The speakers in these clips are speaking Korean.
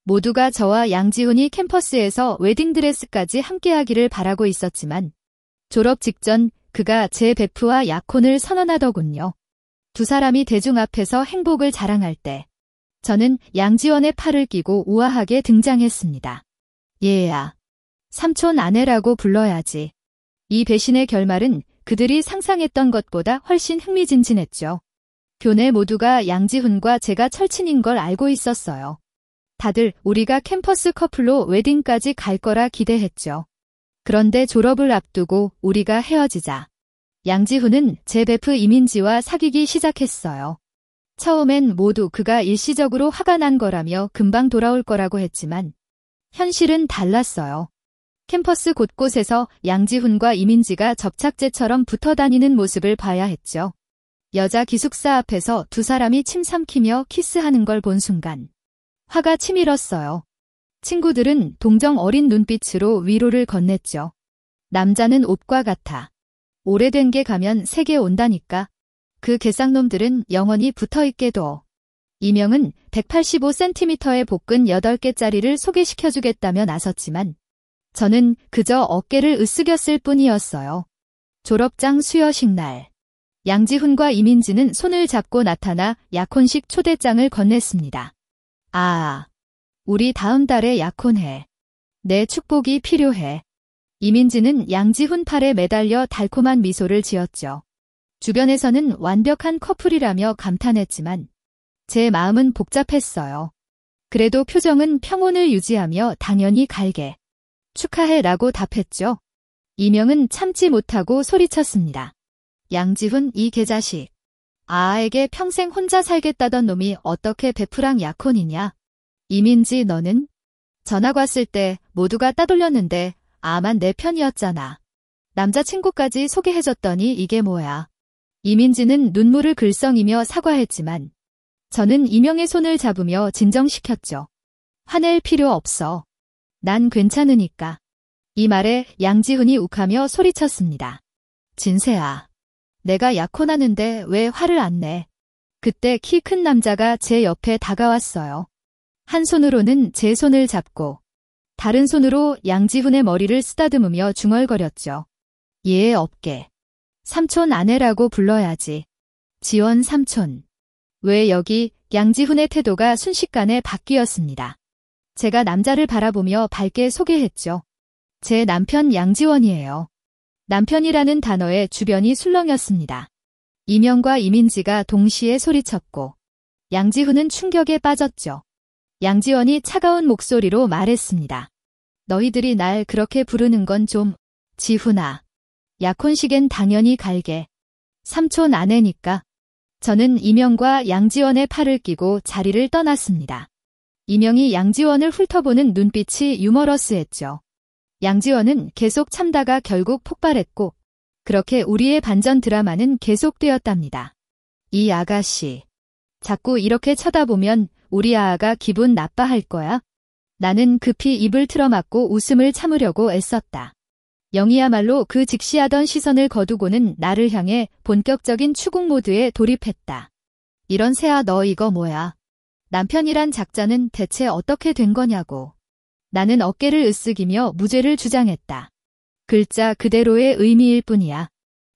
모두가 저와 양지훈이 캠퍼스에서 웨딩드레스까지 함께하기를 바라고 있었지만 졸업 직전 그가 제 베프와 약혼을 선언하더군요. 두 사람이 대중 앞에서 행복을 자랑할 때 저는 양지원의 팔을 끼고 우아하게 등장했습니다. 얘야, 삼촌 아내라고 불러야지. 이 배신의 결말은 그들이 상상했던 것보다 훨씬 흥미진진했죠. 교내 모두가 양지훈과 제가 철친인 걸 알고 있었어요. 다들 우리가 캠퍼스 커플로 웨딩까지 갈 거라 기대했죠. 그런데 졸업을 앞두고 우리가 헤어지자 양지훈은 제 베프 이민지와 사귀기 시작했어요. 처음엔 모두 그가 일시적으로 화가 난 거라며 금방 돌아올 거라고 했지만 현실은 달랐어요. 캠퍼스 곳곳에서 양지훈과 이민지가 접착제처럼 붙어 다니는 모습을 봐야 했죠. 여자 기숙사 앞에서 두 사람이 침 삼키며 키스하는 걸 본 순간 화가 치밀었어요. 친구들은 동정 어린 눈빛으로 위로를 건넸죠. 남자는 옷과 같아. 오래된 게 가면 색에 온다니까. 그 개쌍놈들은 영원히 붙어있게 둬. 이명은 185cm의 복근 8개짜리를 소개시켜주겠다며 나섰지만 저는 그저 어깨를 으쓱였을 뿐이었어요. 졸업장 수여식 날. 양지훈과 이민지는 손을 잡고 나타나 약혼식 초대장을 건넸습니다. 아, 우리 다음 달에 약혼해. 내 축복이 필요해. 이민지는 양지훈 팔에 매달려 달콤한 미소를 지었죠. 주변에서는 완벽한 커플이라며 감탄했지만 제 마음은 복잡했어요. 그래도 표정은 평온을 유지하며 당연히 갈게. 축하해 라고 답했죠. 이명은 참지 못하고 소리쳤습니다. 양지훈 이 개자식. 아아에게 평생 혼자 살겠다던 놈이 어떻게 베프랑 약혼이냐. 이민지 너는? 전학 왔을 때 모두가 따돌렸는데 아만 내 편이었잖아. 남자친구까지 소개해줬더니 이게 뭐야. 이민지는 눈물을 글썽이며 사과했지만 저는 이명의 손을 잡으며 진정시켰죠. 화낼 필요 없어. 난 괜찮으니까. 이 말에 양지훈이 욱하며 소리쳤습니다. 진세야. 내가 약혼하는데 왜 화를 안 내? 그때 키 큰 남자가 제 옆에 다가왔어요. 한 손으로는 제 손을 잡고 다른 손으로 양지훈의 머리를 쓰다듬으며 중얼거렸죠. 얘의 어깨. 삼촌 아내라고 불러야지. 지원 삼촌. 왜 여기? 양지훈의 태도가 순식간에 바뀌었습니다. 제가 남자를 바라보며 밝게 소개했죠. 제 남편 양지원이에요. 남편이라는 단어에 주변이 술렁였습니다. 이명과 이민지가 동시에 소리쳤고 양지훈은 충격에 빠졌죠. 양지원이 차가운 목소리로 말했습니다. 너희들이 날 그렇게 부르는 건 좀... 지훈아. 약혼식엔 당연히 갈게. 삼촌 아내니까. 저는 이명과 양지원의 팔을 끼고 자리를 떠났습니다. 이명이 양지원을 훑어보는 눈빛이 유머러스했죠. 양지원은 계속 참다가 결국 폭발했고 그렇게 우리의 반전 드라마는 계속되었답니다. 이 아가씨. 자꾸 이렇게 쳐다보면 우리 아아가 기분 나빠할 거야. 나는 급히 입을 틀어막고 웃음을 참으려고 애썼다. 영희야말로 그 직시하던 시선을 거두고는 나를 향해 본격적인 추궁 모드에 돌입했다. 이런 새야 너 이거 뭐야. 남편이란 작자는 대체 어떻게 된 거냐고. 나는 어깨를 으쓱이며 무죄를 주장했다. 글자 그대로의 의미일 뿐이야.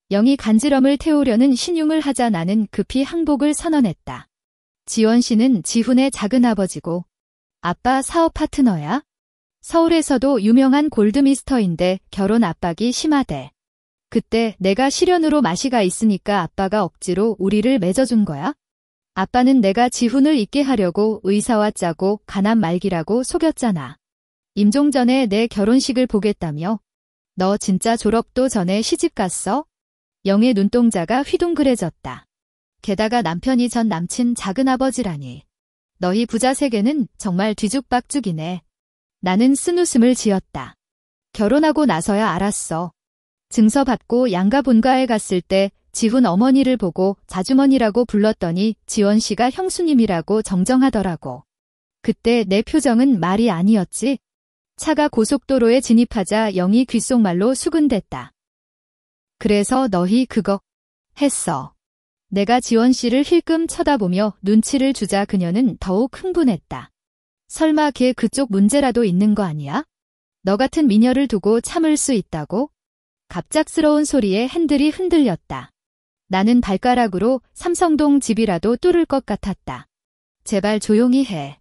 영희 간지럼을 태우려는 신용을 하자 나는 급히 항복을 선언했다. 지원 씨는 지훈의 작은아버지고 아빠 사업 파트너야? 서울에서도 유명한 골드미스터인데 결혼 압박이 심하대. 그때 내가 실연으로 마시가 있으니까 아빠가 억지로 우리를 맺어준 거야? 아빠는 내가 지훈을 잊게 하려고 의사와 짜고 가난 말기라고 속였잖아. 임종 전에 내 결혼식을 보겠다며? 너 진짜 졸업도 전에 시집 갔어? 영의 눈동자가 휘둥그레졌다. 게다가 남편이 전 남친 작은아버지라니. 너희 부자 세계는 정말 뒤죽박죽이네. 나는 쓴웃음을 지었다. 결혼하고 나서야 알았어. 증서 받고 양가 본가에 갔을 때 지훈 어머니를 보고 자주머니라고 불렀더니 지원 씨가 형수님이라고 정정하더라고. 그때 내 표정은 말이 아니었지. 차가 고속도로에 진입하자 영희 귓속말로 수근댔다. 그래서 너희 그거 했어. 내가 지원 씨를 힐끔 쳐다보며 눈치를 주자 그녀는 더욱 흥분했다. 설마 걔 그쪽 문제라도 있는 거 아니야? 너 같은 미녀를 두고 참을 수 있다고? 갑작스러운 소리에 핸들이 흔들렸다. 나는 발가락으로 삼성동 집이라도 뚫을 것 같았다. 제발 조용히 해.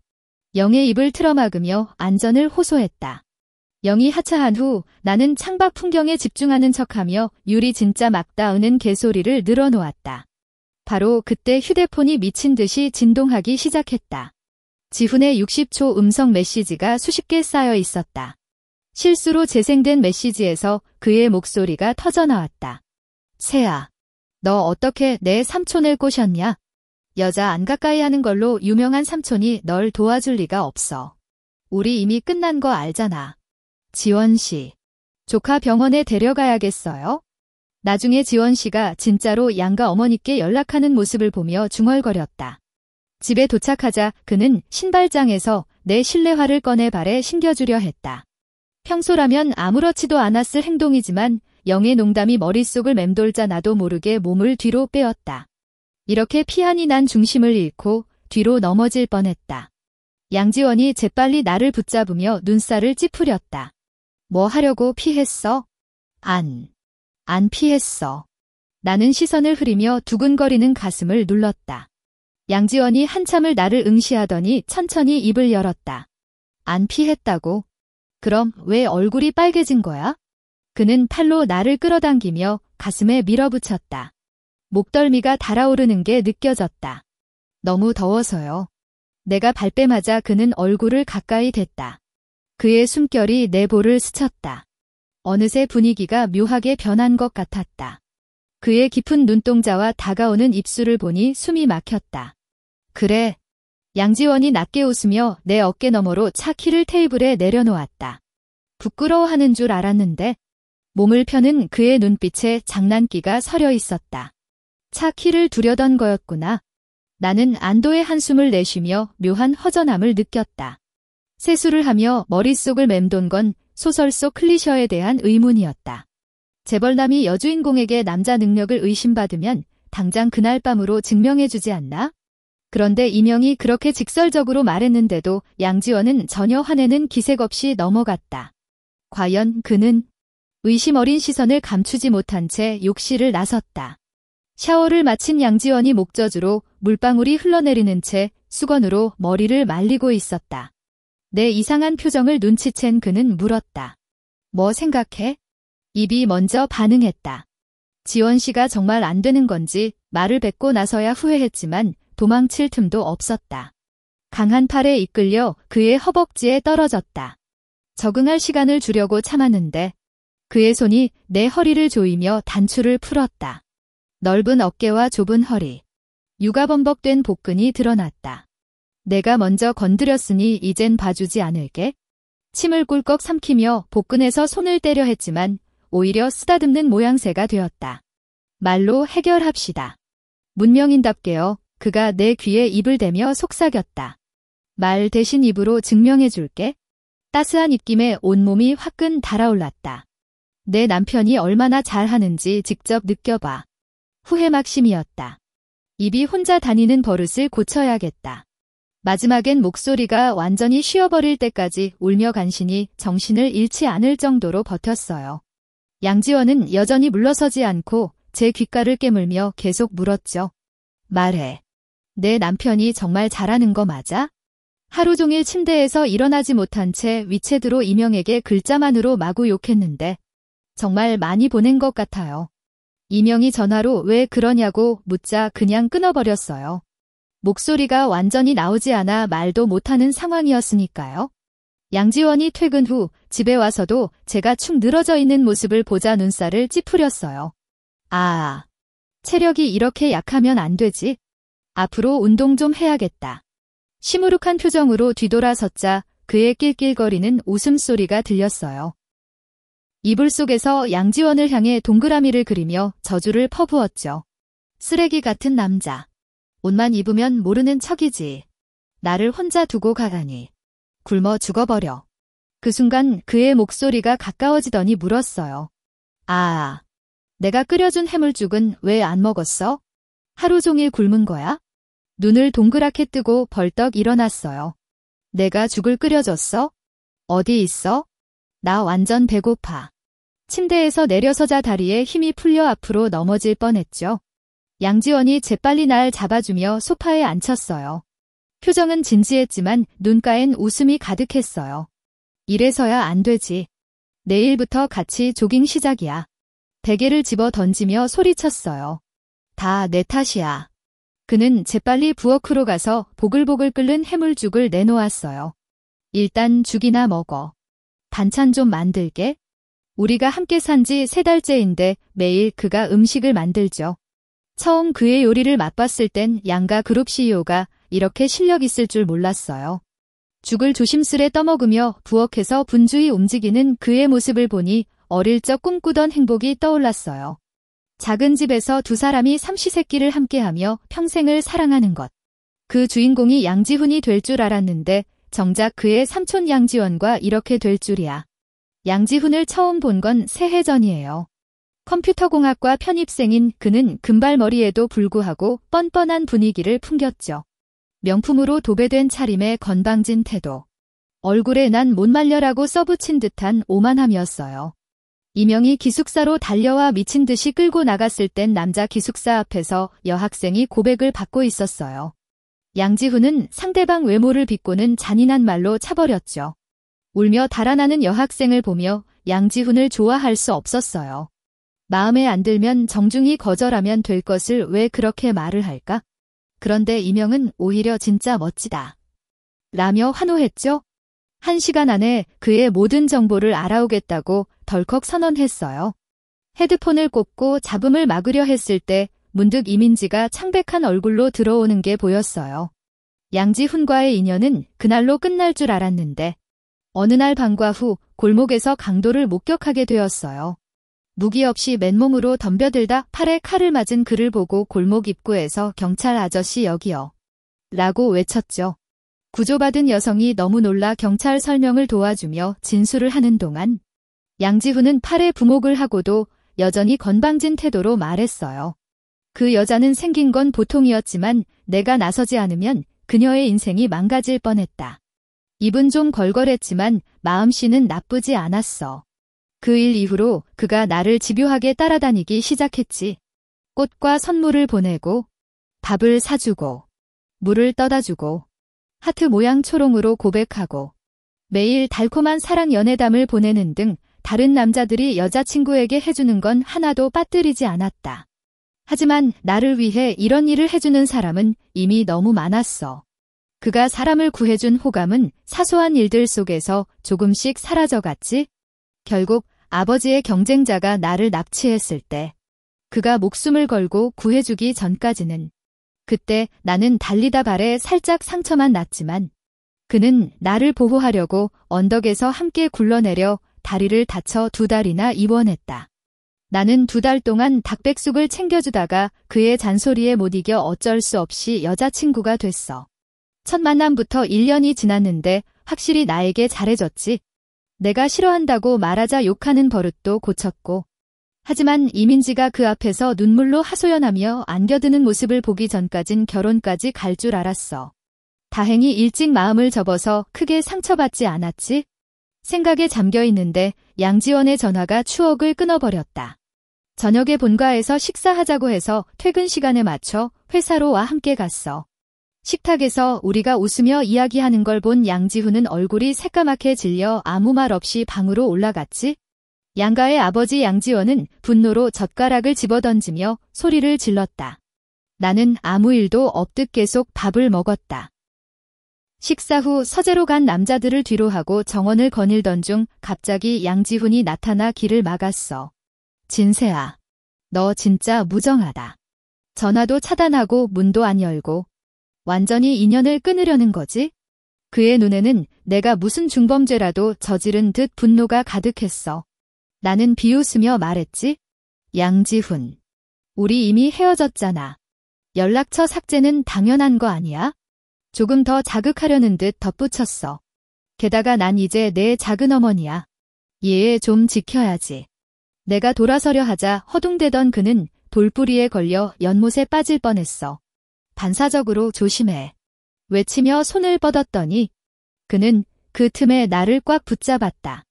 영의 입을 틀어막으며 안전을 호소했다. 영이 하차한 후 나는 창밖 풍경에 집중하는 척하며 유리 진짜 막 닿는 개소리를 늘어놓았다. 바로 그때 휴대폰이 미친 듯이 진동하기 시작했다. 지훈의 60초 음성 메시지가 수십 개 쌓여 있었다. 실수로 재생된 메시지에서 그의 목소리가 터져나왔다. 새야, 너 어떻게 내 삼촌을 꼬셨냐? 여자 안 가까이 하는 걸로 유명한 삼촌이 널 도와줄 리가 없어. 우리 이미 끝난 거 알잖아. 지원 씨, 조카 병원에 데려가야겠어요? 나중에 지원 씨가 진짜로 양가 어머니께 연락하는 모습을 보며 중얼거렸다. 집에 도착하자 그는 신발장에서 내 실내화를 꺼내 발에 신겨주려 했다. 평소라면 아무렇지도 않았을 행동이지만 영의 농담이 머릿속을 맴돌자 나도 모르게 몸을 뒤로 빼었다. 이렇게 피한이 난 중심을 잃고 뒤로 넘어질 뻔했다. 양지원이 재빨리 나를 붙잡으며 눈살을 찌푸렸다. 뭐 하려고 피했어? 안 피했어. 나는 시선을 흐리며 두근거리는 가슴을 눌렀다. 양지원이 한참을 나를 응시하더니 천천히 입을 열었다. 안 피했다고? 그럼 왜 얼굴이 빨개진 거야? 그는 팔로 나를 끌어당기며 가슴에 밀어붙였다. 목덜미가 달아오르는 게 느껴졌다. 너무 더워서요. 내가 발뺌하자 그는 얼굴을 가까이 댔다. 그의 숨결이 내 볼을 스쳤다. 어느새 분위기가 묘하게 변한 것 같았다. 그의 깊은 눈동자와 다가오는 입술을 보니 숨이 막혔다. 그래. 양지원이 낮게 웃으며 내 어깨 너머로 차 키를 테이블에 내려놓았다. 부끄러워하는 줄 알았는데 몸을 펴는 그의 눈빛에 장난기가 서려 있었다. 차 키를 두려던 거였구나. 나는 안도의 한숨을 내쉬며 묘한 허전함을 느꼈다. 세수를 하며 머릿속을 맴돈 건 소설 속 클리셔에 대한 의문이었다. 재벌남이 여주인공에게 남자 능력을 의심받으면 당장 그날 밤으로 증명해주지 않나? 그런데 이명이 그렇게 직설적으로 말했는데도 양지원은 전혀 화내는 기색 없이 넘어갔다. 과연 그는? 의심 어린 시선을 감추지 못한 채 욕실을 나섰다. 샤워를 마친 양지원이 목젖으로 물방울이 흘러내리는 채 수건으로 머리를 말리고 있었다. 내 이상한 표정을 눈치챈 그는 물었다. 뭐 생각해? 입이 먼저 반응했다. 지원 씨가 정말 안 되는 건지 말을 뱉고 나서야 후회했지만 도망칠 틈도 없었다. 강한 팔에 이끌려 그의 허벅지에 떨어졌다. 적응할 시간을 주려고 참았는데 그의 손이 내 허리를 조이며 단추를 풀었다. 넓은 어깨와 좁은 허리, 육아범벅된 복근이 드러났다. 내가 먼저 건드렸으니 이젠 봐주지 않을게. 침을 꿀꺽 삼키며 복근에서 손을 떼려 했지만 오히려 쓰다듬는 모양새가 되었다. 말로 해결합시다. 문명인답게요. 그가 내 귀에 입을 대며 속삭였다. 말 대신 입으로 증명해줄게. 따스한 입김에 온몸이 화끈 달아올랐다. 내 남편이 얼마나 잘하는지 직접 느껴봐. 후회막심이었다. 입이 혼자 다니는 버릇을 고쳐야겠다. 마지막엔 목소리가 완전히 쉬어버릴 때까지 울며 간신히 정신을 잃지 않을 정도로 버텼어요. 양지원은 여전히 물러서지 않고 제 귓가를 깨물며 계속 물었죠. 말해. 내 남편이 정말 잘하는 거 맞아? 하루 종일 침대에서 일어나지 못한 채 위챗으로 이명에게 글자만으로 마구 욕했는데 정말 많이 보낸 것 같아요. 이명이 전화로 왜 그러냐고 묻자 그냥 끊어버렸어요. 목소리가 완전히 나오지 않아 말도 못하는 상황이었으니까요. 양지원이 퇴근 후 집에 와서도 제가 축 늘어져 있는 모습을 보자 눈살을 찌푸렸어요. 아, 체력이 이렇게 약하면 안 되지. 앞으로 운동 좀 해야겠다. 시무룩한 표정으로 뒤돌아섰자 그의 낄낄거리는 웃음소리가 들렸어요. 이불 속에서 양지원을 향해 동그라미를 그리며 저주를 퍼부었죠. 쓰레기 같은 남자. 옷만 입으면 모르는 척이지. 나를 혼자 두고 가다니. 굶어 죽어버려. 그 순간 그의 목소리가 가까워지더니 물었어요. 아, 내가 끓여준 해물죽은 왜 안 먹었어? 하루 종일 굶은 거야? 눈을 동그랗게 뜨고 벌떡 일어났어요. 내가 죽을 끓여줬어? 어디 있어? 나 완전 배고파. 침대에서 내려서자 다리에 힘이 풀려 앞으로 넘어질 뻔했죠. 양지원이 재빨리 날 잡아주며 소파에 앉혔어요. 표정은 진지했지만 눈가엔 웃음이 가득했어요. 이래서야 안 되지. 내일부터 같이 조깅 시작이야. 베개를 집어 던지며 소리쳤어요. 다 내 탓이야. 그는 재빨리 부엌으로 가서 보글보글 끓는 해물죽을 내놓았어요. 일단 죽이나 먹어. 반찬 좀 만들게. 우리가 함께 산 지 3달째인데 매일 그가 음식을 만들죠. 처음 그의 요리를 맛봤을 땐 양가 그룹 CEO가 이렇게 실력 있을 줄 몰랐어요. 죽을 조심스레 떠먹으며 부엌에서 분주히 움직이는 그의 모습을 보니 어릴 적 꿈꾸던 행복이 떠올랐어요. 작은 집에서 두 사람이 삼시세끼를 함께하며 평생을 사랑하는 것. 그 주인공이 양지훈이 될 줄 알았는데 정작 그의 삼촌 양지원과 이렇게 될 줄이야. 양지훈을 처음 본 건 새해 전이에요. 컴퓨터공학과 편입생인 그는 금발머리에도 불구하고 뻔뻔한 분위기를 풍겼죠. 명품으로 도배된 차림에 건방진 태도. 얼굴에 난 못 말려라고 써붙인 듯한 오만함이었어요. 이명희 기숙사로 달려와 미친 듯이 끌고 나갔을 땐 남자 기숙사 앞에서 여학생이 고백을 받고 있었어요. 양지훈은 상대방 외모를 비꼬는 잔인한 말로 차버렸죠. 울며 달아나는 여학생을 보며 양지훈을 좋아할 수 없었어요. 마음에 안 들면 정중히 거절하면 될 것을 왜 그렇게 말을 할까? 그런데 이명은 오히려 진짜 멋지다. 라며 환호했죠. 1시간 안에 그의 모든 정보를 알아오겠다고 덜컥 선언했어요. 헤드폰을 꽂고 잡음을 막으려 했을 때 문득 이민지가 창백한 얼굴로 들어오는 게 보였어요. 양지훈과의 인연은 그날로 끝날 줄 알았는데 어느 날 방과 후 골목에서 강도를 목격하게 되었어요. 무기 없이 맨몸으로 덤벼들다 팔에 칼을 맞은 그를 보고 골목 입구에서 경찰 아저씨 여기요. 라고 외쳤죠. 구조받은 여성이 너무 놀라 경찰 설명을 도와주며 진술을 하는 동안 양지훈은 팔에 부목을 하고도 여전히 건방진 태도로 말했어요. 그 여자는 생긴 건 보통이었지만 내가 나서지 않으면 그녀의 인생이 망가질 뻔했다. 입은 좀 걸걸했지만 마음씨는 나쁘지 않았어. 그 일 이후로 그가 나를 집요하게 따라다니기 시작했지. 꽃과 선물을 보내고 밥을 사주고 물을 떠다주고 하트 모양 초롱으로 고백하고 매일 달콤한 사랑 연애담을 보내는 등 다른 남자들이 여자친구에게 해주는 건 하나도 빠뜨리지 않았다. 하지만 나를 위해 이런 일을 해주는 사람은 이미 너무 많았어. 그가 사람을 구해준 호감은 사소한 일들 속에서 조금씩 사라져갔지. 결국 아버지의 경쟁자가 나를 납치했을 때 그가 목숨을 걸고 구해주기 전까지는 그때 나는 달리다 발에 살짝 상처만 났지만 그는 나를 보호하려고 언덕에서 함께 굴러내려 다리를 다쳐 2달이나 입원했다. 나는 2달 동안 닭백숙을 챙겨주다가 그의 잔소리에 못 이겨 어쩔 수 없이 여자친구가 됐어. 첫 만남부터 1년이 지났는데 확실히 나에게 잘해줬지. 내가 싫어한다고 말하자 욕하는 버릇도 고쳤고. 하지만 이민지가 그 앞에서 눈물로 하소연하며 안겨드는 모습을 보기 전까진 결혼까지 갈 줄 알았어. 다행히 일찍 마음을 접어서 크게 상처받지 않았지. 생각에 잠겨 있는데 양지원의 전화가 추억을 끊어버렸다. 저녁에 본가에서 식사하자고 해서 퇴근 시간에 맞춰 회사로 와 함께 갔어. 식탁에서 우리가 웃으며 이야기하는 걸 본 양지훈은 얼굴이 새까맣게 질려 아무 말 없이 방으로 올라갔지. 양가의 아버지 양지원은 분노로 젓가락을 집어던지며 소리를 질렀다. 나는 아무 일도 없듯 계속 밥을 먹었다. 식사 후 서재로 간 남자들을 뒤로 하고 정원을 거닐던 중 갑자기 양지훈이 나타나 길을 막았어. 진세아, 너 진짜 무정하다. 전화도 차단하고 문도 안 열고 완전히 인연을 끊으려는 거지? 그의 눈에는 내가 무슨 중범죄라도 저지른 듯 분노가 가득했어. 나는 비웃으며 말했지. 양지훈, 우리 이미 헤어졌잖아. 연락처 삭제는 당연한 거 아니야? 조금 더 자극하려는 듯 덧붙였어. 게다가 난 이제 내 작은 어머니야. 얘 좀 지켜야지. 내가 돌아서려 하자 허둥대던 그는 돌부리에 걸려 연못에 빠질 뻔했어. 반사적으로 조심해. 외치며 손을 뻗었더니 그는 그 틈에 나를 꽉 붙잡았다.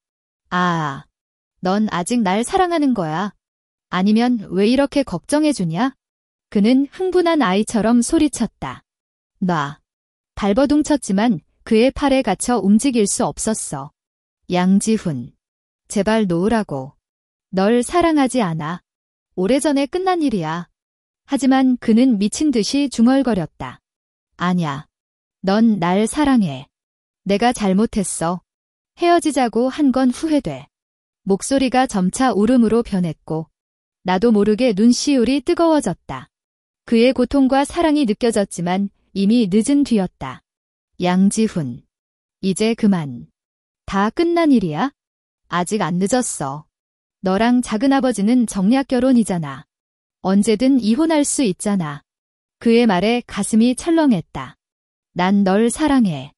아, 넌 아직 날 사랑하는 거야. 아니면 왜 이렇게 걱정해주냐? 그는 흥분한 아이처럼 소리쳤다. 놔. 발버둥 쳤지만 그의 팔에 갇혀 움직일 수 없었어. 양지훈. 제발 놓으라고. 널 사랑하지 않아. 오래전에 끝난 일이야. 하지만 그는 미친 듯이 중얼거렸다. 아냐. 넌 날 사랑해. 내가 잘못했어. 헤어지자고 한 건 후회돼. 목소리가 점차 울음으로 변했고 나도 모르게 눈시울이 뜨거워졌다. 그의 고통과 사랑이 느껴졌지만 이미 늦은 뒤였다. 양지훈. 이제 그만. 다 끝난 일이야? 아직 안 늦었어. 너랑 작은아버지는 정략 결혼이잖아. 언제든 이혼할 수 있잖아. 그의 말에 가슴이 철렁했다. 난 널 사랑해.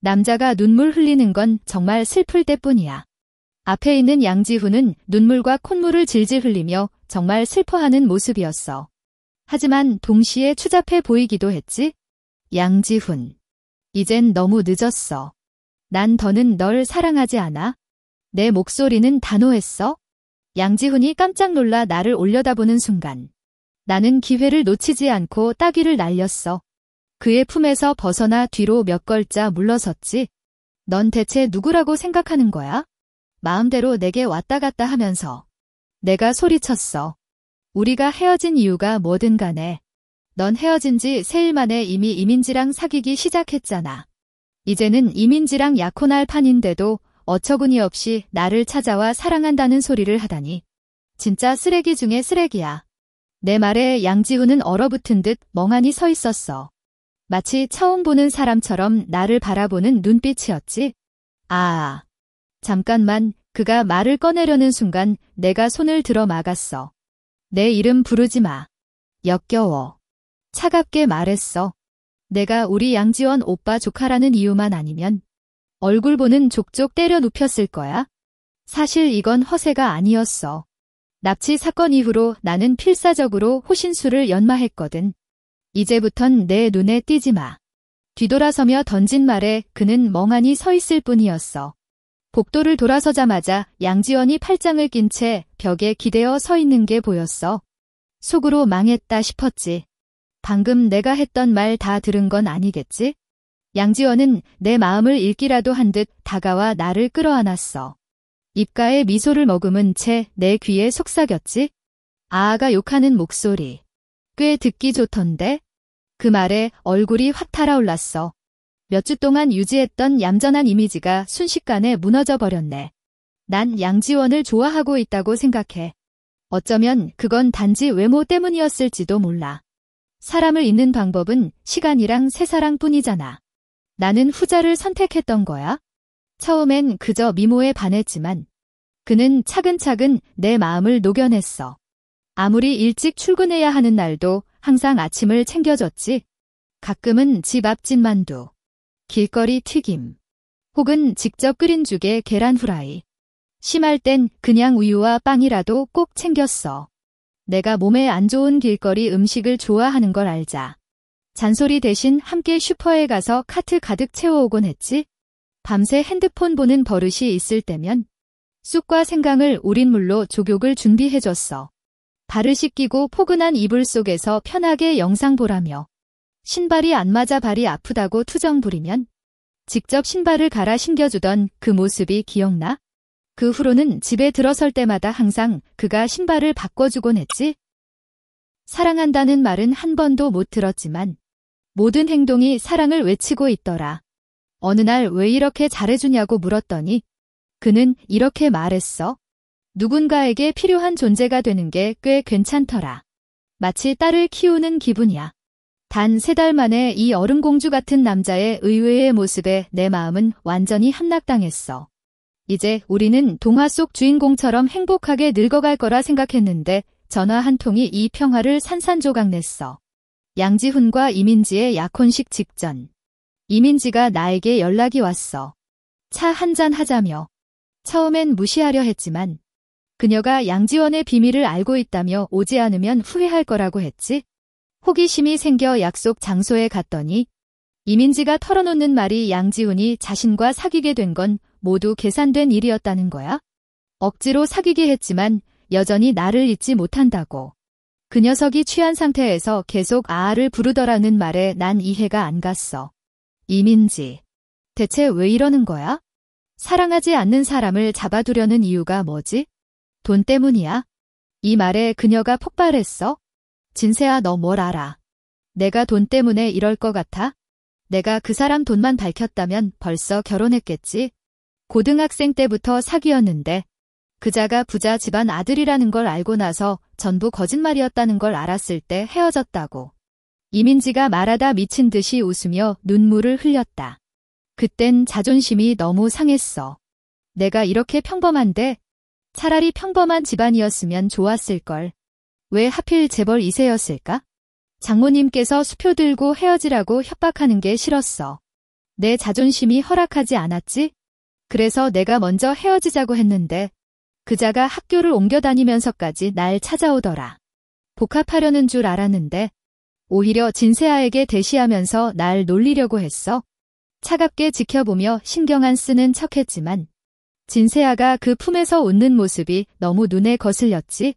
남자가 눈물 흘리는 건 정말 슬플 때뿐이야. 앞에 있는 양지훈은 눈물과 콧물을 질질 흘리며 정말 슬퍼하는 모습이었어. 하지만 동시에 추잡해 보이기도 했지? 양지훈. 이젠 너무 늦었어. 난 더는 널 사랑하지 않아. 내 목소리는 단호했어. 양지훈이 깜짝 놀라 나를 올려다보는 순간 나는 기회를 놓치지 않고 따귀를 날렸어. 그의 품에서 벗어나 뒤로 몇 걸자 물러섰지. 넌 대체 누구라고 생각하는 거야? 마음대로 내게 왔다 갔다 하면서. 내가 소리쳤어. 우리가 헤어진 이유가 뭐든 간에 넌 헤어진 지 3일 만에 이미 이민지랑 사귀기 시작했잖아. 이제는 이민지랑 약혼할 판인데도 어처구니 없이 나를 찾아와 사랑한다는 소리를 하다니. 진짜 쓰레기 중에 쓰레기야. 내 말에 양지훈은 얼어붙은 듯 멍하니 서 있었어. 마치 처음 보는 사람처럼 나를 바라보는 눈빛이었지. 아, 잠깐만. 그가 말을 꺼내려는 순간 내가 손을 들어 막았어. 내 이름 부르지 마. 역겨워. 차갑게 말했어. 내가 우리 양지원 오빠 조카라는 이유만 아니면 얼굴 보는 족족 때려 눕혔을 거야. 사실 이건 허세가 아니었어. 납치 사건 이후로 나는 필사적으로 호신술을 연마했거든. 이제부턴 내 눈에 띄지 마. 뒤돌아서며 던진 말에 그는 멍하니 서 있을 뿐이었어. 복도를 돌아서자마자 양지원이 팔짱을 낀 채 벽에 기대어 서 있는 게 보였어. 속으로 망했다 싶었지. 방금 내가 했던 말 다 들은 건 아니겠지? 양지원은 내 마음을 읽기라도 한 듯 다가와 나를 끌어안았어. 입가에 미소를 머금은 채 내 귀에 속삭였지? 아아가 욕하는 목소리. 꽤 듣기 좋던데? 그 말에 얼굴이 확 달아올랐어. 몇 주 동안 유지했던 얌전한 이미지가 순식간에 무너져 버렸네. 난 양지원을 좋아하고 있다고 생각해. 어쩌면 그건 단지 외모 때문이었을지도 몰라. 사람을 잊는 방법은 시간이랑 새사랑뿐이잖아. 나는 후자를 선택했던 거야. 처음엔 그저 미모에 반했지만 그는 차근차근 내 마음을 녹여냈어. 아무리 일찍 출근해야 하는 날도 항상 아침을 챙겨줬지. 가끔은 집 앞 찐만두, 길거리 튀김, 혹은 직접 끓인 죽에 계란 후라이. 심할 땐 그냥 우유와 빵이라도 꼭 챙겼어. 내가 몸에 안 좋은 길거리 음식을 좋아하는 걸 알자. 잔소리 대신 함께 슈퍼에 가서 카트 가득 채워오곤 했지. 밤새 핸드폰 보는 버릇이 있을 때면 쑥과 생강을 우린 물로 족욕을 준비해줬어. 발을 씻기고 포근한 이불 속에서 편하게 영상 보라며. 신발이 안 맞아 발이 아프다고 투정 부리면 직접 신발을 갈아 신겨주던 그 모습이 기억나? 그 후로는 집에 들어설 때마다 항상 그가 신발을 바꿔주곤 했지. 사랑한다는 말은 한 번도 못 들었지만 모든 행동이 사랑을 외치고 있더라. 어느 날 왜 이렇게 잘해주냐고 물었더니 그는 이렇게 말했어. 누군가에게 필요한 존재가 되는 게 꽤 괜찮더라. 마치 딸을 키우는 기분이야. 단 3달 만에 이 얼음공주 같은 남자의 의외의 모습에 내 마음은 완전히 함락당했어. 이제 우리는 동화 속 주인공처럼 행복하게 늙어갈 거라 생각했는데 전화 한 통이 이 평화를 산산조각냈어. 양지훈과 이민지의 약혼식 직전. 이민지가 나에게 연락이 왔어. 차 한잔 하자며. 처음엔 무시하려 했지만 그녀가 양지원의 비밀을 알고 있다며 오지 않으면 후회할 거라고 했지. 호기심이 생겨 약속 장소에 갔더니 이민지가 털어놓는 말이 양지훈이 자신과 사귀게 된 건 모두 계산된 일이었다는 거야? 억지로 사귀게 했지만 여전히 나를 잊지 못한다고. 그 녀석이 취한 상태에서 계속 아아를 부르더라는 말에 난 이해가 안 갔어. 이민지, 대체 왜 이러는 거야? 사랑하지 않는 사람을 잡아두려는 이유가 뭐지? 돈 때문이야? 이 말에 그녀가 폭발했어. 진세야, 너 뭘 알아? 내가 돈 때문에 이럴 것 같아? 내가 그 사람 돈만 밝혔다면 벌써 결혼했겠지? 고등학생 때부터 사귀었는데 그자가 부자 집안 아들이라는 걸 알고 나서 전부 거짓말이었다는 걸 알았을 때 헤어졌다고. 이민지가 말하다 미친 듯이 웃으며 눈물을 흘렸다. 그땐 자존심이 너무 상했어. 내가 이렇게 평범한데 차라리 평범한 집안이었으면 좋았을걸. 왜 하필 재벌 2세였을까? 장모님께서 수표 들고 헤어지라고 협박하는 게 싫었어. 내 자존심이 허락하지 않았지? 그래서 내가 먼저 헤어지자고 했는데 그자가 학교를 옮겨 다니면서까지 날 찾아오더라. 복합하려는 줄 알았는데 오히려 진세아에게 대시하면서 날 놀리려고 했어. 차갑게 지켜보며 신경 안 쓰는 척했지만 진세아가 그 품에서 웃는 모습이 너무 눈에 거슬렸지.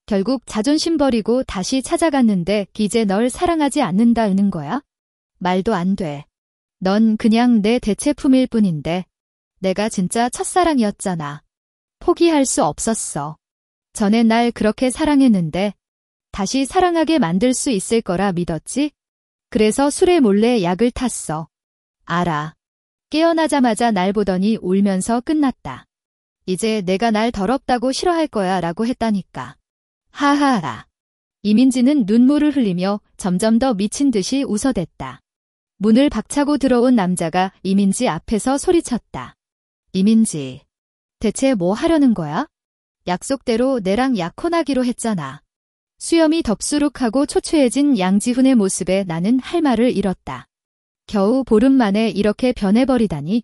결국 자존심 버리고 다시 찾아갔는데 이제 널 사랑하지 않는다는 거야? 말도 안 돼. 넌 그냥 내 대체품일 뿐인데 내가 진짜 첫사랑이었잖아. 포기할 수 없었어. 전에 날 그렇게 사랑했는데 다시 사랑하게 만들 수 있을 거라 믿었지? 그래서 술에 몰래 약을 탔어. 알아. 깨어나자마자 날 보더니 울면서 끝났다. 이제 내가 날 더럽다고 싫어할 거야 라고 했다니까. 하하하. 이민지는 눈물을 흘리며 점점 더 미친 듯이 웃어댔다. 문을 박차고 들어온 남자가 이민지 앞에서 소리쳤다. 이민지, 대체 뭐 하려는 거야? 약속대로 내랑 약혼하기로 했잖아. 수염이 덥수룩하고 초췌해진 양지훈의 모습에 나는 할 말을 잃었다. 겨우 보름 만에 이렇게 변해버리다니.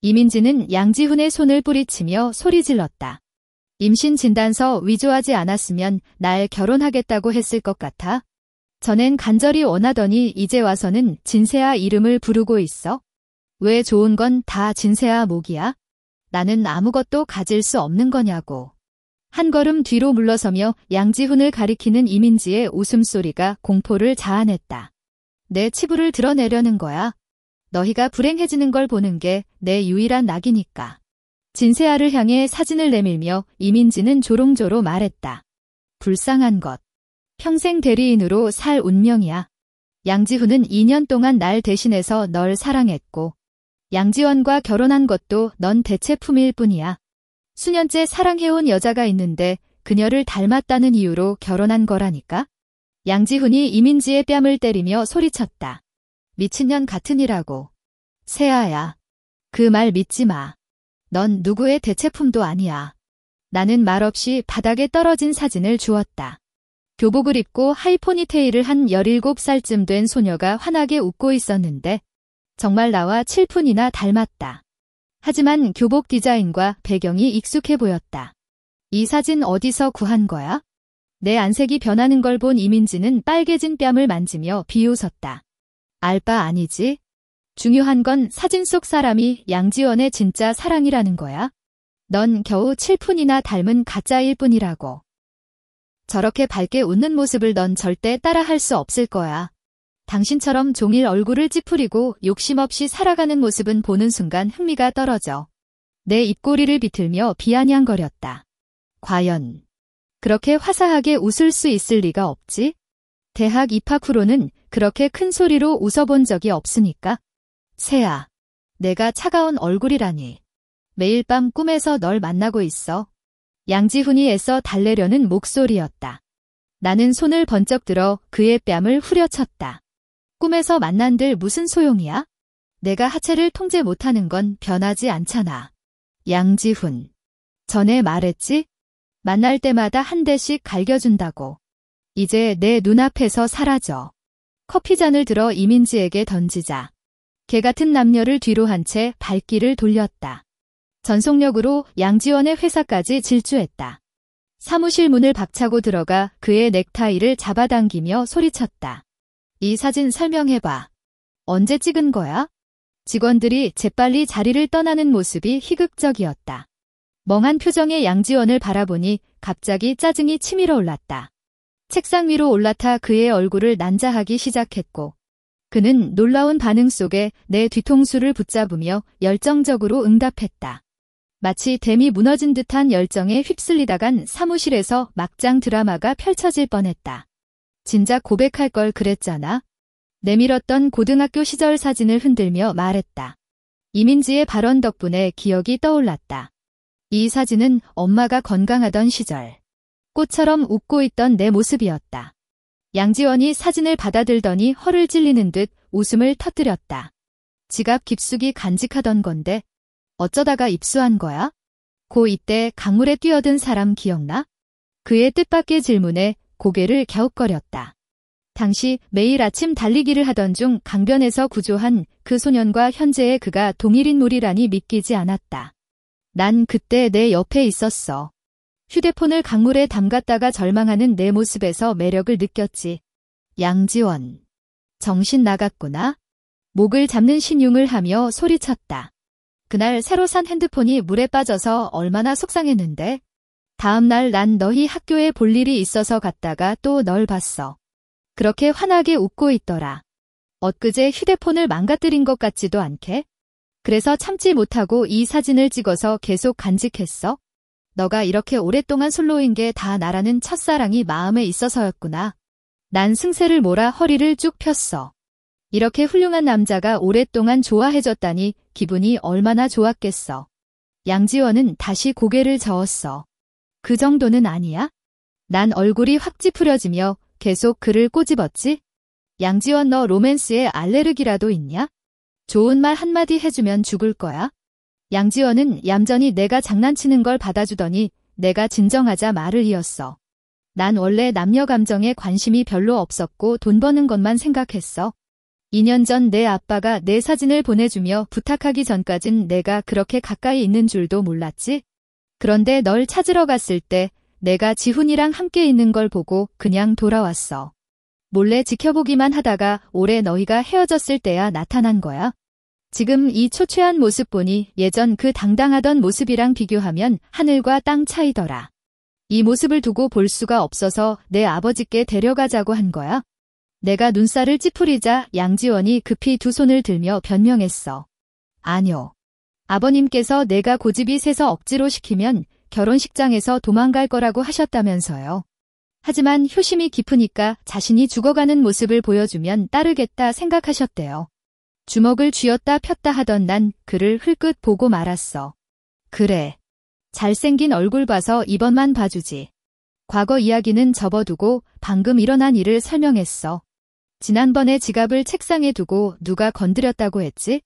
이민지는 양지훈의 손을 뿌리치며 소리 질렀다. 임신 진단서 위조하지 않았으면 날 결혼하겠다고 했을 것 같아. 전엔 간절히 원하더니 이제 와서는 진세아 이름을 부르고 있어. 왜 좋은 건 다 진세아 목이야? 나는 아무것도 가질 수 없는 거냐고. 한 걸음 뒤로 물러서며 양지훈을 가리키는 이민지의 웃음소리가 공포를 자아냈다. 내 치부를 드러내려는 거야. 너희가 불행해지는 걸 보는 게 내 유일한 낙이니까. 진세아를 향해 사진을 내밀며 이민지는 조롱조로 말했다. 불쌍한 것. 평생 대리인으로 살 운명이야. 양지훈은 2년 동안 날 대신해서 널 사랑했고 양지원과 결혼한 것도 넌 대체품일 뿐이야. 수년째 사랑해온 여자가 있는데 그녀를 닮았다는 이유로 결혼한 거라니까. 양지훈이 이민지의 뺨을 때리며 소리쳤다. 미친년 같으니라고. 세아야. 그 말 믿지 마. 넌 누구의 대체품도 아니야. 나는 말없이 바닥에 떨어진 사진을 주었다. 교복을 입고 하이포니테일을 한 17살쯤 된 소녀가 환하게 웃고 있었는데 정말 나와 7푼이나 닮았다. 하지만 교복 디자인과 배경이 익숙해 보였다. 이 사진 어디서 구한 거야? 내 안색이 변하는 걸 본 이민지는 빨개진 뺨을 만지며 비웃었다. 알 바 아니지? 중요한 건 사진 속 사람이 양지원의 진짜 사랑이라는 거야. 넌 겨우 7푼이나 닮은 가짜일 뿐이라고. 저렇게 밝게 웃는 모습을 넌 절대 따라할 수 없을 거야. 당신처럼 종일 얼굴을 찌푸리고 욕심 없이 살아가는 모습은 보는 순간 흥미가 떨어져. 내 입꼬리를 비틀며 비아냥거렸다. 과연 그렇게 화사하게 웃을 수 있을 리가 없지? 대학 입학 후로는 그렇게 큰 소리로 웃어본 적이 없으니까. 세아, 내가 차가운 얼굴이라니. 매일 밤 꿈에서 널 만나고 있어. 양지훈이 애써 달래려는 목소리였다. 나는 손을 번쩍 들어 그의 뺨을 후려쳤다. 꿈에서 만난들 무슨 소용이야? 내가 하체를 통제 못하는 건 변하지 않잖아. 양지훈. 전에 말했지? 만날 때마다 한 대씩 갈겨준다고. 이제 내 눈앞에서 사라져. 커피잔을 들어 이민지에게 던지자. 개 같은 남녀를 뒤로 한 채 발길을 돌렸다. 전속력으로 양지원의 회사까지 질주했다. 사무실 문을 박차고 들어가 그의 넥타이를 잡아당기며 소리쳤다. 이 사진 설명해봐. 언제 찍은 거야? 직원들이 재빨리 자리를 떠나는 모습이 희극적이었다. 멍한 표정의 양지원을 바라보니 갑자기 짜증이 치밀어 올랐다. 책상 위로 올라타 그의 얼굴을 난자하기 시작했고 그는 놀라운 반응 속에 내 뒤통수를 붙잡으며 열정적으로 응답했다. 마치 댐이 무너진 듯한 열정에 휩쓸리다간 사무실에서 막장 드라마가 펼쳐질 뻔했다. 진작 고백할 걸 그랬잖아. 내밀었던 고등학교 시절 사진을 흔들며 말했다. 이민지의 발언 덕분에 기억이 떠올랐다. 이 사진은 엄마가 건강하던 시절. 꽃처럼 웃고 있던 내 모습이었다. 양지원이 사진을 받아들더니 허를 찔리는 듯 웃음을 터뜨렸다. 지갑 깊숙이 간직하던 건데 어쩌다가 입수한 거야? 고 이때 강물에 뛰어든 사람 기억나? 그의 뜻밖의 질문에 고개를 갸웃거렸다. 당시 매일 아침 달리기를 하던 중 강변에서 구조한 그 소년과 현재의 그가 동일인물이라니 믿기지 않았다. 난 그때 내 옆에 있었어. 휴대폰을 강물에 담갔다가 절망하는 내 모습에서 매력을 느꼈지. 양지원. 정신 나갔구나. 목을 잡는 신용을 하며 소리쳤다. 그날 새로 산 핸드폰이 물에 빠져서 얼마나 속상했는데. 다음 날 난 너희 학교에 볼 일이 있어서 갔다가 또 널 봤어. 그렇게 환하게 웃고 있더라. 엊그제 휴대폰을 망가뜨린 것 같지도 않게? 그래서 참지 못하고 이 사진을 찍어서 계속 간직했어? 너가 이렇게 오랫동안 솔로인 게 다 나라는 첫사랑이 마음에 있어서였구나. 난 승세를 몰아 허리를 쭉 폈어. 이렇게 훌륭한 남자가 오랫동안 좋아해줬다니 기분이 얼마나 좋았겠어. 양지원은 다시 고개를 저었어. 그 정도는 아니야? 난 얼굴이 확 찌푸려지며 계속 그를 꼬집었지? 양지원 너 로맨스에 알레르기라도 있냐? 좋은 말 한마디 해주면 죽을 거야? 양지원은 얌전히 내가 장난치는 걸 받아주더니 내가 진정하자 말을 이었어. 난 원래 남녀 감정에 관심이 별로 없었고 돈 버는 것만 생각했어. 2년 전 내 아빠가 내 사진을 보내주며 부탁하기 전까진 내가 그렇게 가까이 있는 줄도 몰랐지? 그런데 널 찾으러 갔을 때 내가 지훈이랑 함께 있는 걸 보고 그냥 돌아왔어. 몰래 지켜보기만 하다가 올해 너희가 헤어졌을 때야 나타난 거야. 지금 이 초췌한 모습 보니 예전 그 당당하던 모습이랑 비교하면 하늘과 땅 차이더라. 이 모습을 두고 볼 수가 없어서 내 아버지께 데려가자고 한 거야. 내가 눈살을 찌푸리자 양지원이 급히 두 손을 들며 변명했어. 아뇨. 아버님께서 내가 고집이 세서 억지로 시키면 결혼식장에서 도망갈 거라고 하셨다면서요. 하지만 효심이 깊으니까 자신이 죽어가는 모습을 보여주면 따르겠다 생각하셨대요. 주먹을 쥐었다 폈다 하던 난 그를 흘끗 보고 말았어. 그래. 잘생긴 얼굴 봐서 이번만 봐주지. 과거 이야기는 접어두고 방금 일어난 일을 설명했어. 지난번에 지갑을 책상에 두고 누가 건드렸다고 했지?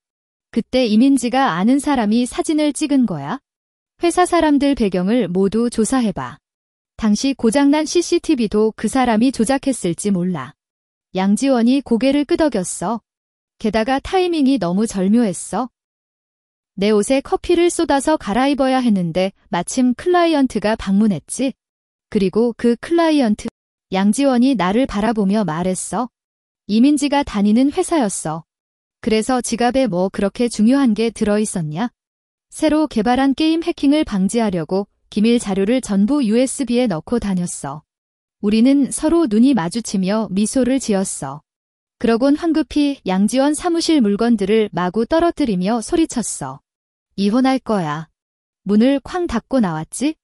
그때 이민지가 아는 사람이 사진을 찍은 거야. 회사 사람들 배경을 모두 조사해봐. 당시 고장난 CCTV도 그 사람이 조작했을지 몰라. 양지원이 고개를 끄덕였어. 게다가 타이밍이 너무 절묘했어. 내 옷에 커피를 쏟아서 갈아입어야 했는데 마침 클라이언트가 방문했지. 그리고 그 클라이언트, 양지원이 나를 바라보며 말했어. 이민지가 다니는 회사였어. 그래서 지갑에 뭐 그렇게 중요한 게 들어있었냐? 새로 개발한 게임 해킹을 방지하려고 기밀 자료를 전부 USB에 넣고 다녔어. 우리는 서로 눈이 마주치며 미소를 지었어. 그러곤 황급히 양지원 사무실 물건들을 마구 떨어뜨리며 소리쳤어. 이혼할 거야. 문을 쾅 닫고 나왔지?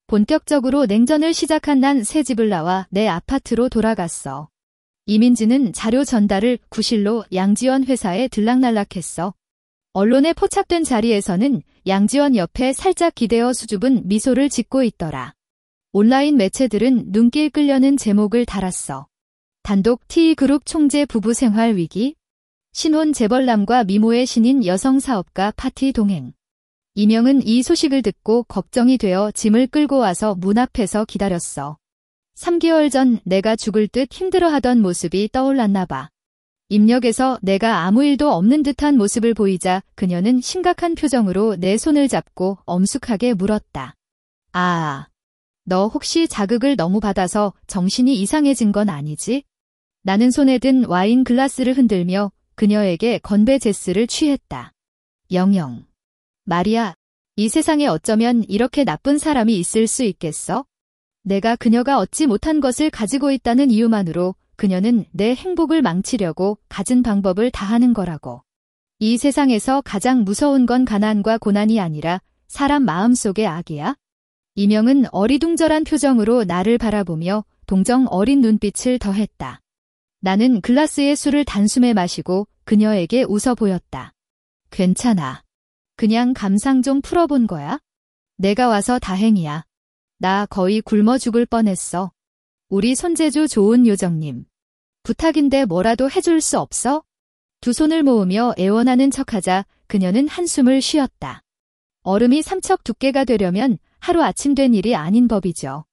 본격적으로 냉전을 시작한 난 새 집을 나와 내 아파트로 돌아갔어. 이민지는 자료 전달을 구실로 양지원 회사에 들락날락했어. 언론에 포착된 자리에서는 양지원 옆에 살짝 기대어 수줍은 미소를 짓고 있더라. 온라인 매체들은 눈길 끌려는 제목을 달았어. 단독 T그룹 총재 부부 생활 위기, 신혼 재벌남과 미모의 신인 여성 사업가 파티 동행. 이명은 이 소식을 듣고 걱정이 되어 짐을 끌고 와서 문 앞에서 기다렸어. 3개월 전 내가 죽을 듯 힘들어하던 모습이 떠올랐나 봐. 입력에서 내가 아무 일도 없는 듯한 모습을 보이자 그녀는 심각한 표정으로 내 손을 잡고 엄숙하게 물었다. 아, 너 혹시 자극을 너무 받아서 정신이 이상해진 건 아니지? 나는 손에 든 와인 글라스를 흔들며 그녀에게 건배 제스를 취했다. 영영. 마리아, 이 세상에 어쩌면 이렇게 나쁜 사람이 있을 수 있겠어? 내가 그녀가 얻지 못한 것을 가지고 있다는 이유만으로 그녀는 내 행복을 망치려고 갖은 방법을 다하는 거라고. 이 세상에서 가장 무서운 건 가난과 고난이 아니라 사람 마음속의 악이야? 이명은 어리둥절한 표정으로 나를 바라보며 동정 어린 눈빛을 더했다. 나는 글라스의 술을 단숨에 마시고 그녀에게 웃어 보였다. 괜찮아. 그냥 감상 좀 풀어본 거야? 내가 와서 다행이야. 나 거의 굶어 죽을 뻔했어. 우리 손재주 좋은 요정님. 부탁인데 뭐라도 해줄 수 없어? 두 손을 모으며 애원하는 척하자 그녀는 한숨을 쉬었다. 얼음이 삼척 두께가 되려면 하루아침 된 일이 아닌 법이죠.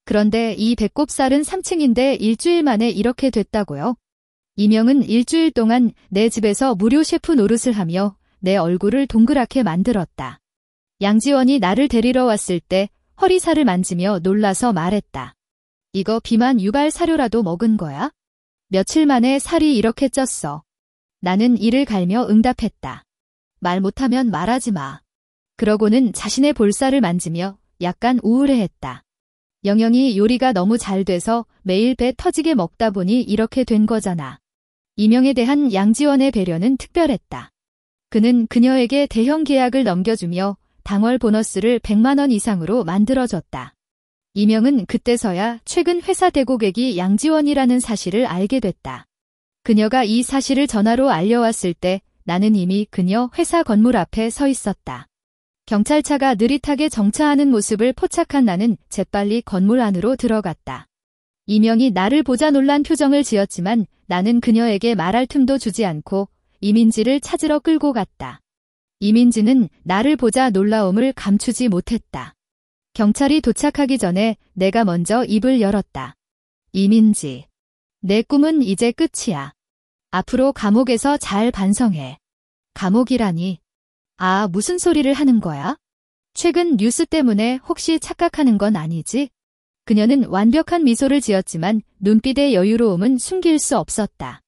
그런데 이 배꼽살은 3층인데 일주일 만에 이렇게 됐다고요? 이명은 일주일 동안 내 집에서 무료 셰프 노릇을 하며 내 얼굴을 동그랗게 만들었다. 양지원이 나를 데리러 왔을 때 허리살을 만지며 놀라서 말했다. 이거 비만 유발 사료라도 먹은 거야? 며칠 만에 살이 이렇게 쪘어. 나는 이를 갈며 응답했다. 말 못하면 말하지 마. 그러고는 자신의 볼살을 만지며 약간 우울해했다. 영영이 요리가 너무 잘 돼서 매일 배 터지게 먹다 보니 이렇게 된 거잖아. 이명에 대한 양지원의 배려는 특별했다. 그는 그녀에게 대형 계약을 넘겨주며 당월 보너스를 100만 원 이상으로 만들어줬다. 이명은 그때서야 최근 회사 대고객이 양지원이라는 사실을 알게 됐다. 그녀가 이 사실을 전화로 알려왔을 때 나는 이미 그녀 회사 건물 앞에 서 있었다. 경찰차가 느릿하게 정차하는 모습을 포착한 나는 재빨리 건물 안으로 들어갔다. 이명이 나를 보자 놀란 표정을 지었지만 나는 그녀에게 말할 틈도 주지 않고 이민지를 찾으러 끌고 갔다. 이민지는 나를 보자 놀라움을 감추지 못했다. 경찰이 도착하기 전에 내가 먼저 입을 열었다. 이민지. 내 꿈은 이제 끝이야. 앞으로 감옥에서 잘 반성해. 감옥이라니. 아, 무슨 소리를 하는 거야? 최근 뉴스 때문에 혹시 착각하는 건 아니지? 그녀는 완벽한 미소를 지었지만 눈빛의 여유로움은 숨길 수 없었다.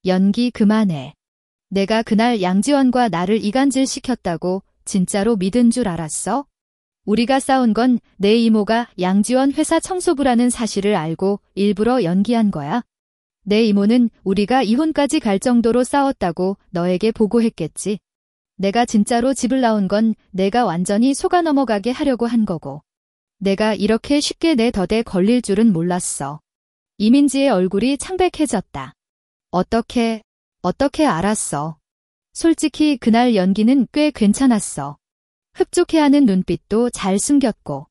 연기 그만해. 내가 그날 양지원과 나를 이간질시켰다고 진짜로 믿은 줄 알았어? 우리가 싸운 건 내 이모가 양지원 회사 청소부라는 사실을 알고 일부러 연기한 거야. 내 이모는 우리가 이혼까지 갈 정도로 싸웠다고 너에게 보고했겠지. 내가 진짜로 집을 나온 건 내가 완전히 속아 넘어가게 하려고 한 거고. 내가 이렇게 쉽게 내 덫에 걸릴 줄은 몰랐어. 이민지의 얼굴이 창백해졌다. 어떻게 알았어? 솔직히 그날 연기는 꽤 괜찮았어. 흡족해하는 눈빛도 잘 숨겼고.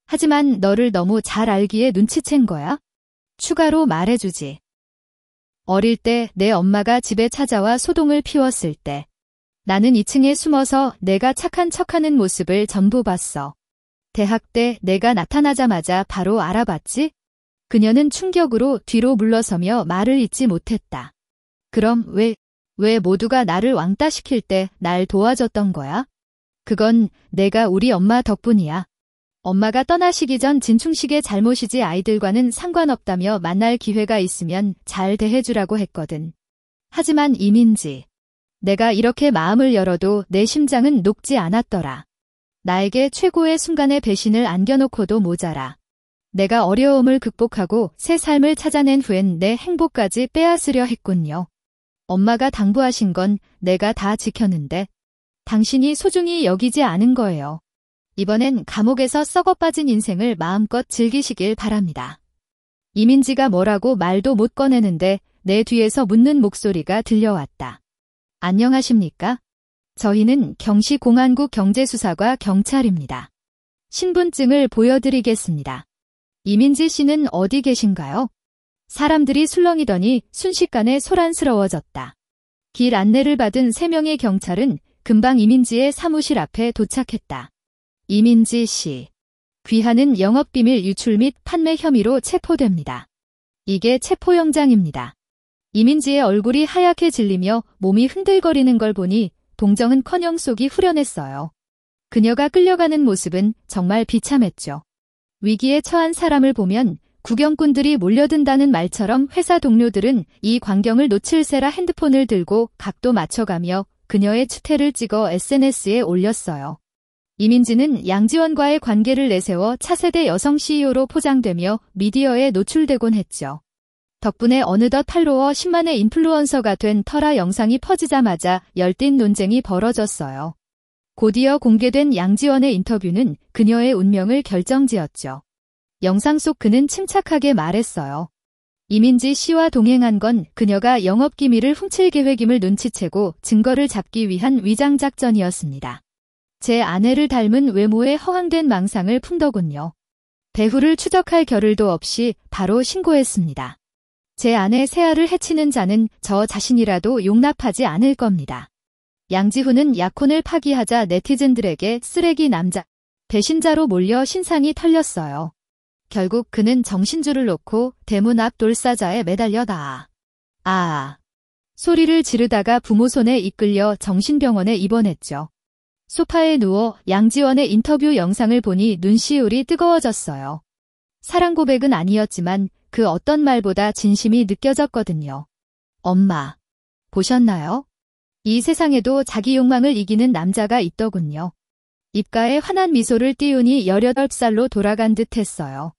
하지만 너를 너무 잘 알기에 눈치챈 거야? 추가로 말해주지. 어릴 때 내 엄마가 집에 찾아와 소동을 피웠을 때 나는 2층에 숨어서 내가 착한 척하는 모습을 전부 봤어. 대학 때 내가 나타나자마자 바로 알아봤지? 그녀는 충격으로 뒤로 물러서며 말을 잇지 못했다. 그럼 왜 모두가 나를 왕따시킬 때 날 도와줬던 거야? 그건 내가 우리 엄마 덕분이야. 엄마가 떠나시기 전 진충식의 잘못이지 아이들과는 상관없다며 만날 기회가 있으면 잘 대해주라고 했거든. 하지만 이민지. 내가 이렇게 마음을 열어도 내 심장은 녹지 않았더라. 나에게 최고의 순간의 배신을 안겨놓고도 모자라. 내가 어려움을 극복하고 새 삶을 찾아낸 후엔 내 행복까지 빼앗으려 했군요. 엄마가 당부하신 건 내가 다 지켰는데 당신이 소중히 여기지 않은 거예요. 이번엔 감옥에서 썩어빠진 인생을 마음껏 즐기시길 바랍니다. 이민지가 뭐라고 말도 못 꺼내는데 내 뒤에서 묻는 목소리가 들려왔다. 안녕하십니까? 저희는 경시공안국 경제수사과 경찰입니다. 신분증을 보여드리겠습니다. 이민지 씨는 어디 계신가요? 사람들이 술렁이더니 순식간에 소란스러워졌다. 길 안내를 받은 3명의 경찰은 금방 이민지의 사무실 앞에 도착했다. 이민지 씨. 귀하는 영업비밀 유출 및 판매 혐의로 체포됩니다. 이게 체포영장입니다. 이민지의 얼굴이 하얗게 질리며 몸이 흔들거리는 걸 보니 동정은커녕 속이 후련했어요. 그녀가 끌려가는 모습은 정말 비참했죠. 위기에 처한 사람을 보면 구경꾼들이 몰려든다는 말처럼 회사 동료들은 이 광경을 놓칠세라 핸드폰을 들고 각도 맞춰가며 그녀의 추태를 찍어 SNS에 올렸어요. 이민지는 양지원과의 관계를 내세워 차세대 여성 CEO로 포장되며 미디어에 노출되곤 했죠. 덕분에 어느덧 팔로워 10만의 인플루언서가 된 터라 영상이 퍼지자마자 열띤 논쟁이 벌어졌어요. 곧이어 공개된 양지원의 인터뷰는 그녀의 운명을 결정지었죠. 영상 속 그는 침착하게 말했어요. 이민지 씨와 동행한 건 그녀가 영업기밀을 훔칠 계획임을 눈치채고 증거를 잡기 위한 위장작전이었습니다. 제 아내를 닮은 외모에 허황된 망상을 품더군요. 배후를 추적할 겨를도 없이 바로 신고했습니다. 제 아내 세아를 해치는 자는 저 자신이라도 용납하지 않을 겁니다. 양지훈은 약혼을 파기하자 네티즌들에게 쓰레기 남자, 배신자로 몰려 신상이 털렸어요. 결국 그는 정신줄을 놓고 대문 앞 돌사자에 매달려다 소리를 지르다가 부모 손에 이끌려 정신병원에 입원했죠. 소파에 누워 양지원의 인터뷰 영상을 보니 눈시울이 뜨거워졌어요. 사랑 고백은 아니었지만 그 어떤 말보다 진심이 느껴졌거든요. 엄마, 보셨나요? 이 세상에도 자기 욕망을 이기는 남자가 있더군요. 입가에 환한 미소를 띄우니 18살로 돌아간 듯 했어요.